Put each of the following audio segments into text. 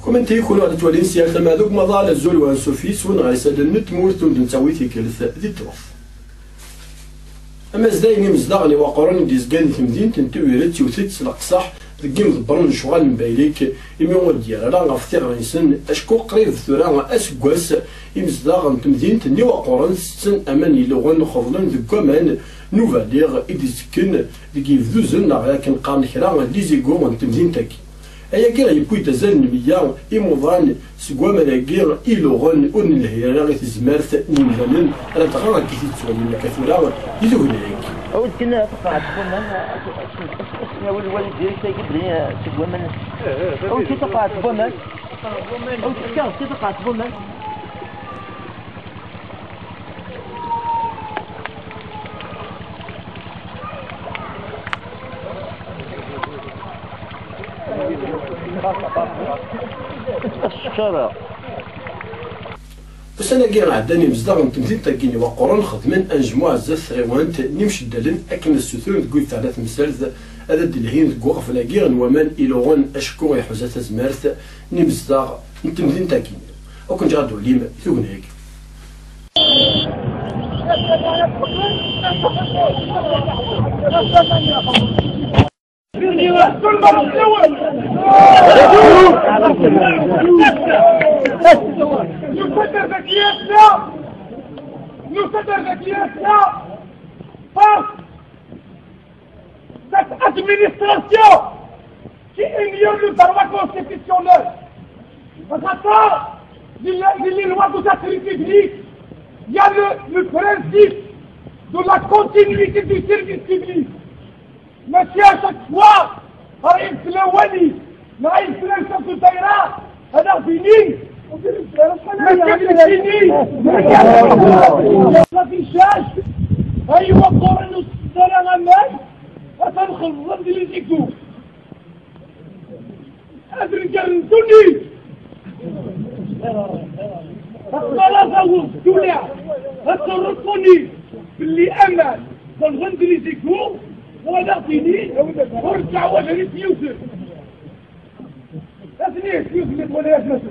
كومنتي يكونوا على توالين سياسة مع ذوك مضى الزول وانسوفيس ونغيساد النتمورت ونتساوي في كلث ذي التروف. أما زدايني مزداغني وقرن ديزكان تمدين تنتويرت يوثيت سلق صح ذكيم ضبرن شغال مبايليك إمي وديال راه غفتي غنسن أشكو قريب ثورا أسكواس إمزداغن تمدين تني وقرن ستن أمان يلوغن خفضن ذكامان نوفاليغ إديسكن ذكي فذوزن لكن قارن كرا ديزيكو من تمدين تاكي. أيا كي غيبوي تزال نبيا إموضان سكوا ملاكير إلوغن أون الهيرا غي تزمارت نيمزالن راه تغا كيتي تسوالي لنا كثورا يلوغناك. أول كنا تقعد كنا اسمي والوالد ديالي تيجيب لي سكوا من أول كي تقعد بومال أول كي تقعد بومال الشرع بس انا كي عداني مزداغ نتمثيل تاكيني وقران خدمن انجموع زاف غيوانت نمشي دالن اكن السثور تقول ثلاث مسالز هذا دلهين تقوق فلاكي ومان إلوغن أشكو يحوزات زمارت نمزداغ نتمثيل تاكيني وكنت غادو ليم ثوغناك Nous face cette administration qui ignore le droit constitutionnel. Parce que les lois de la République, il y a le principe de la continuité du service public. Mais si à chaque fois, par exemple, le Wali, le chef de Taïra, elle a fini. l'affichage أيوة قرن السنة غمال أتنخلص اللي يجيكو أدري جرنتوني الصلاة والدنيا أتصرفوني باللي أمان بالغند اللي يجيكو ولقيني ورجع وجهي في يوسف أثنين يوسف اللي تقول يا جنسي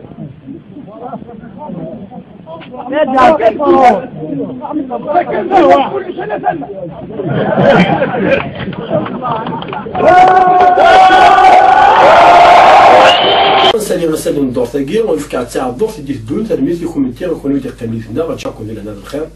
كل سنة سنة نسالي غسالي الدور تاكي ونفكر تاع الدور تدي الدون تلميذ يكون متير ويكون يدير تلميذ هنا غتشاركوا لنا هذا الخير.